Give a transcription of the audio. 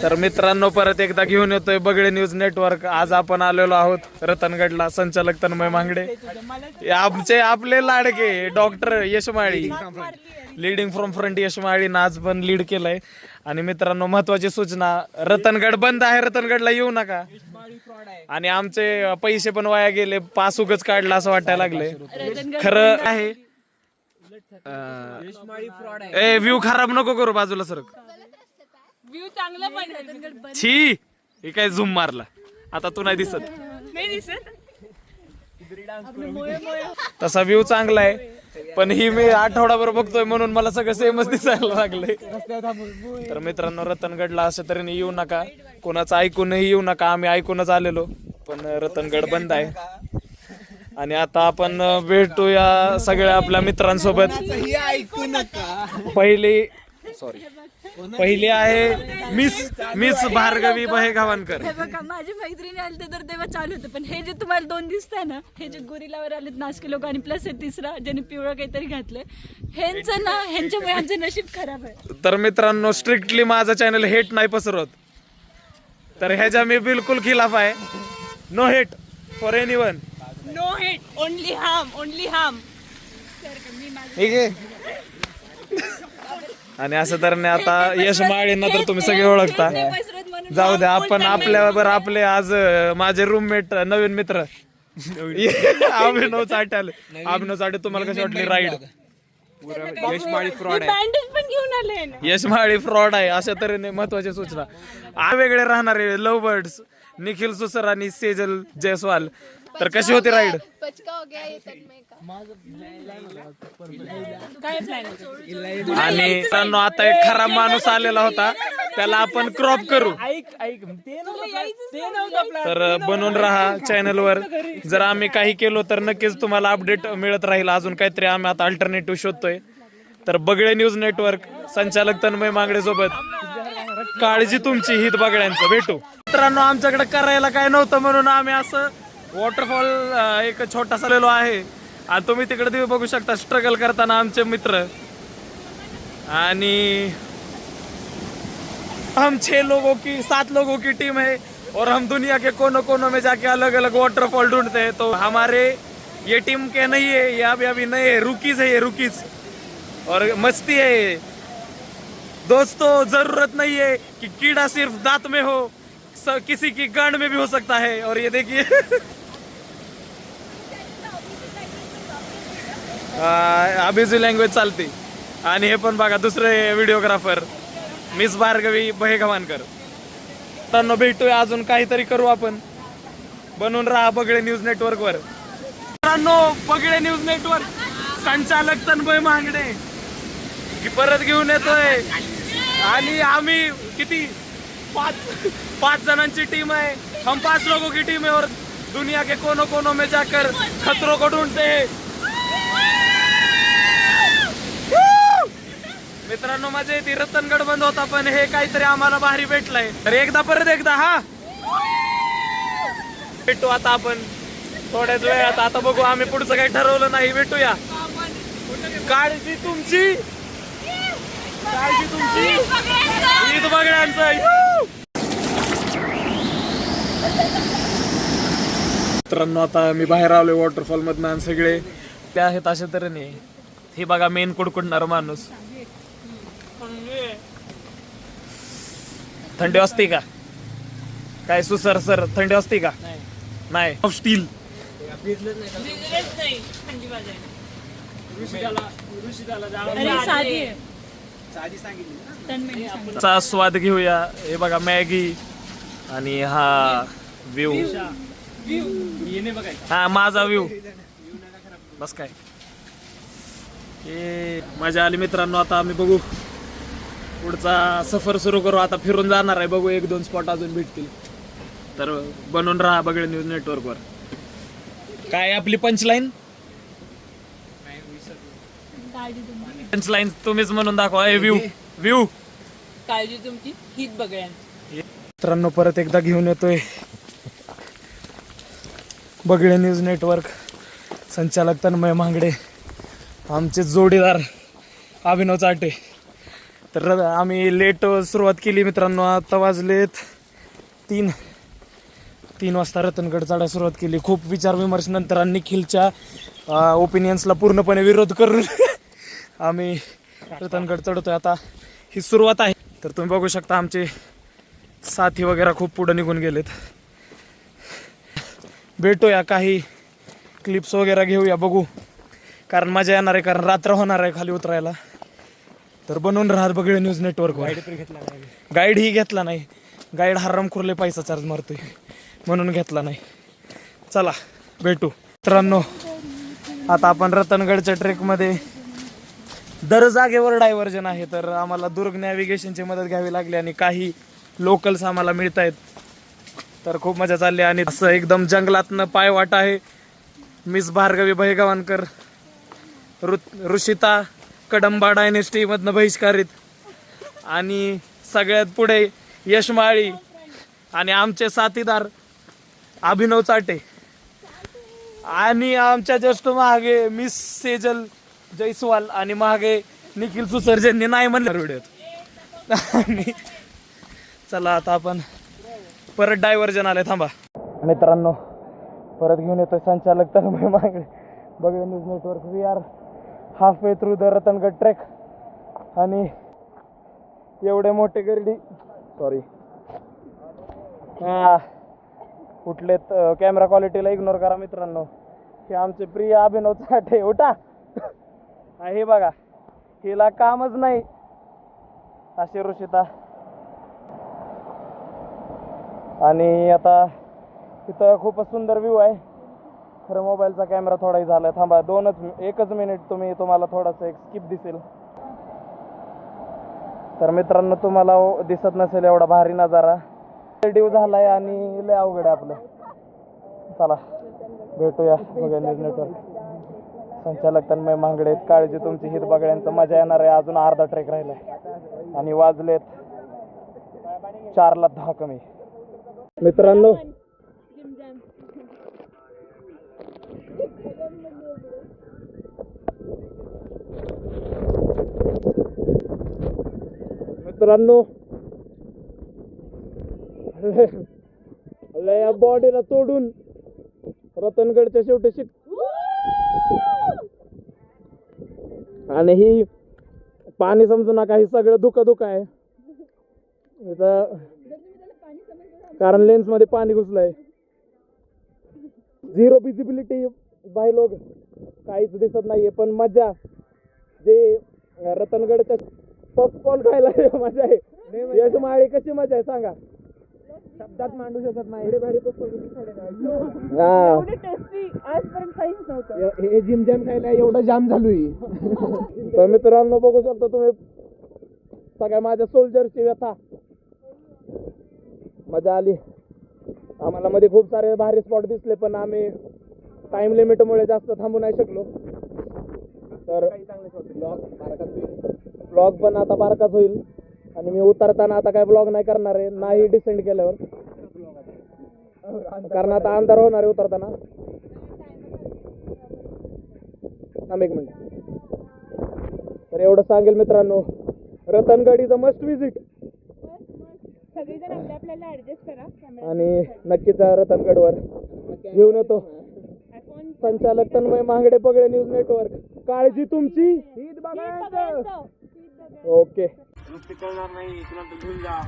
तर मित्रांनो परत एकदा घेऊन येतोय बगळे न्यूज नेटवर्क. आज आपण आलेलो आहोत रतनगडला. संचालक तन्मय मांगडे, आपले लाडके डॉक्टर यशमाळी, लीडिंग फ्रॉम फ्रंट यशमाळीनं आज पण लीड केलंय. आणि मित्रांनो महत्वाची सूचना, रतनगड बंद आहे, रतनगडला येऊ नका. आणि आमचे पैसे पण वाया गेले, पास उगच काढला असं वाटायला लागले. खरं आहे व्ह्यू खराब नको करू, बाजूला सरक. व्ह्यू चांगला पण छी, हे काय झूम मारला आता, तू नाही दिसत. तसा व्ह्यू चांगला आहे, पण ही मी आठवडाभर बघतोय म्हणून मला सगळं सेमच दिसायला लागलंय. तर मित्रांनो रतनगडला अशा तऱ्हेने येऊ नका, कोणाचं ऐकूनही येऊ नका. आम्ही ऐकूनच आलेलो, पण रतनगड बंद आहे. आणि आता आपण भेटूया सगळ्या आपल्या मित्रांसोबत. पहिली आहे मिस भार्गवी बहेगावांकर. माझी मैत्रिणी आले तर तेव्हा चालू होतं, पण हे जे तुम्हाला दोन दिसतंय ना, हे जे गोरिलावर आलेत नाशिक लोक, आणि प्लस हे तिसरा ज्याने पिवळं काहीतरी घातलंय, ह्यांच्यामुळे आमचं नशीब खराब आहे. तर मित्रांनो स्ट्रिक्टली माझं चॅनल हेट नाही पसरवत, तर ह्याच्या मी बिलकुल खिलाफ आहे. No hate for anyone, no hate, only harm. आणि असं तर नाही. आता यश माळींना तर तुम्ही सगळे ओळखता, जाऊ द्या. आपण आपल्यावर आपले आज माझे रूममेट नवीन मित्र अभिनव चाटे आले. अभिनव चाटे, तुम्हाला कशी वाटली राईड? यशमाळी फ्रॉड आहे. यशमाळी फ्रॉड आहे. अशा तऱ्हेने महत्वाची सूचना. वेगळे राहणारे लव्ह बर्ड्स निखिल सुसर आणि सेजल जयस्वाल. तर कशी होती राईड? आणि मित्रांनो आता एक खराब माणूस आलेला होता, त्याला आपण क्रॉप करू. तर बनून राहा चॅनल वर. जर आम्ही काही केलो तर नक्कीच तुम्हाला अपडेट मिळत राहील. अजून काहीतरी आम्ही आता अल्टरनेटिव्ह शोधतोय. तर बगळे न्यूज नेटवर्क संचालक तन्मय मांगडे सोबत काळजी तुमची, हित बगळ्यांचं. भेटू मित्रांनो. आमच्याकडे करायला काय नव्हतं म्हणून आम्ही असं वॉटरफॉल एक छोटासा लेलो आहे, आणि तुम्ही तिकडे बघू शकता स्ट्रगल करताना आमचे मित्र. आणि हम 7 लोगों की टीम है, और हम दुनिया के कोनों कोनों में जाके अलग अलग वाटरफॉल ढूंढते हैं. तो हमारे ये टीम के नहीं है, ये अभी नहीं है, रुकीज है ये, रुकीज. और मस्ती है ये दोस्तों. जरूरत नहीं है कि कीड़ा सिर्फ दांत में हो, किसी की गांड में भी हो सकता है. और ये देखिए अभिजी लँग्वेज चालते. आणि हे पण बघा दुसरे व्हिडिओग्राफर मिस भार्गवी बहेगावांकर. तर भेटूया, अजून काहीतरी करू आपण. बनून राहा बगळे न्यूज नेटवर्क वर. मित्रांनो बगळे न्यूज नेटवर्क संचालक तन्मय मांगडे परत घेऊन येतोय. आणि आम्ही किती 5 जणांची टीम आहे. हम 5 लोगों की टीम है, और दुनिया के कोनों कोनों में जाकर खतरों को ढूंढते हैं. मित्रांनो मजा येते. रतनगड बंद होता, पण हे काहीतरी आम्हाला भारी भेटलंय. तर परत एकदा हा भेटू आता आपण थोड्याच वेळात. आता बघू, आम्ही पुढचं काही ठरवलं नाही. भेटूया. काळजी तुमची, ईद बगड्यांचं. मित्रांनो आता मी बाहेर आलोय वॉटरफॉल मधनं, आणि सगळे ते आहेत अशा तऱ्हेने. हे बघा मेन कुडकुडणार माणूस. थंडी असते का काय सुसर सर? थंडी असते का? नाही. ऑफ स्टील चा स्वाद घेऊया. हे बघा मॅगी, आणि हा व्ह्यू, हा माझा व्ह्यू. बस काय मजा आली मित्रांनो. आता आम्ही बघू पुढचा सफर सुरू करू. आता फिरून जाणार आहे, बघू 1-2 स्पॉट अजून भेटतील. तर बनून राहा बगळे न्यूज नेटवर्क वर. काय आपली पंचलाईन? पंचलाईन तुम्हीच म्हणून दाखवा. व्ह्यू काळजी तुमची, हित बगळ्यांची. मित्रांनो परत एकदा घेऊन येतोय बगळे न्यूज नेटवर्क संचालक तन्मय मांगडे, आमचे जोडीदार अभिनव चाटे. तर आम्ही लेट सुरुवात केली मित्रांनो. आता वाजलेत 3 वाजता रतनगड चढायला सुरुवात केली. खूप विचारविमर्श नंतर आणि निखिलच्या ओपिनियन्सला पूर्णपणे विरोध करून आम्ही रतनगड चढतोय. आता ही सुरुवात आहे. तर तुम्ही बघू शकता आमचे साथी वगैरे खूप पुढे निघून गेलेत. भेटूया, काही क्लिप्स वगैरे घेऊया, बघू, कारण मजा येणार आहे, कारण रात्र होणार आहे खाली उतरायला. तर बनवून राहत बघळे न्यूज नेटवर्कवर. गाईड ही घेतला नाही. गाईड हरामखोरले पैसा चार्ज मारतोय म्हणून घेतला नाही. चला भेटू मित्रांनो. आता आपण रतनगडच्या ट्रेकमध्ये दर जागेवर डायव्हर्जन आहे. तर आम्हाला दुर्ग नॅव्हिगेशनची मदत घ्यावी लागली आणि काही लोकल्स आम्हाला मिळत आहेत. तर खूप मजा चालली आणि असं एकदम जंगलातनं पायवाट आहे. मिस भार्गवी भयगवानकर, ऋषिता कडंबा डायनेस्टीमधनं बहिष्कारित, आणि सगळ्यात पुढे यशमाळी आणि आमचे साथीदार अभिनव चाटे, आणि आमच्या जस्ट मागे मिस सेजल जयस्वाल, आणि मागे निखिल सुसर ज्यांनी नाही म्हणलं व्हिडिओत. आणि चला आता आपण परत डायव्हर्जन आले. थांबा मित्रांनो, परत घेऊन येतोय संचालक तर मागे बघा news network. We are half way through the Ratangad trek. आणि एवढे मोठे गर्दी, सॉरी कुठलेत, कॅमेरा क्वालिटीला इग्नोर करा मित्रांनो. हे आमचे प्रिय अभिनव चाटे, उठा. हे बघा, हिला कामच नाही अशी ऋषिता. आणि आता तिथं खूपच सुंदर व्ह्यू आहे. खरं मोबाईलचा कॅमेरा थोडाही झाला. थांबा, एकच मिनिट, तुम्हाला थोडासा एक स्किप दिसेल. तर मित्रांनो, तुम्हाला दिसत नसेल एवढा भारी नजारा. डिव झालाय आणि लय अवघड आहे आपलं. चला भेटूया बघा न्यूज नेटवर्क. संचालक तन्मय मांगडे, काळजी तुमची, हित बघण्याचं मजा येणार आहे. अजून अर्धा ट्रेक राहिलाय आणि वाजलेत 4:10 कमी. मित्रांनो, या बॉडीला तोडून रतनगडच्या शेवटी आणि ही पाणी समजू नका, ही सगळं धुकं आहे इथं, कारण लेन्स मध्ये पाणी घुसलंय. झिरो विजिबिलिटी बाय लोक, काहीच दिसत नाहीये. पण मजा जे रतनगडच्या पॉपकॉर्न खायला मजा आहे. यशमाळी कशी मजा आहे सांगा, शब्दात मांडू शकत नाही. हे जिम जॅम खायला एवढं जाम झालोय. तर मित्रांनो, बघू शकता तुम्ही सगळ्या माझ्या सोल्जरची व्यथा. मजा आली आम्हाला. मध्ये खूप सारे भारी स्पॉट दिसले, पण आम्ही टाइम लिमिटमुळे जास्त थांबू नाही शकलो. तर ब्लॉग पण आता बारकाच होईल. आणि मी उतरताना आता काय ब्लॉग नाही करणार आहे, नाही डिसेंड केल्यावर, कारण आता अंधार होणार आहे उतरताना. थांब एक मिनिट. तर एवढं सांगेल मित्रांनो, Ratangad is a must visit. आणि नक्कीच रतनगडवर घेऊन येतो. संचालक तन्मय मांगडे, बघळे न्यूज नेटवर्क. काळजी तुमची, ओके. कळणार नाही, घेऊन जा.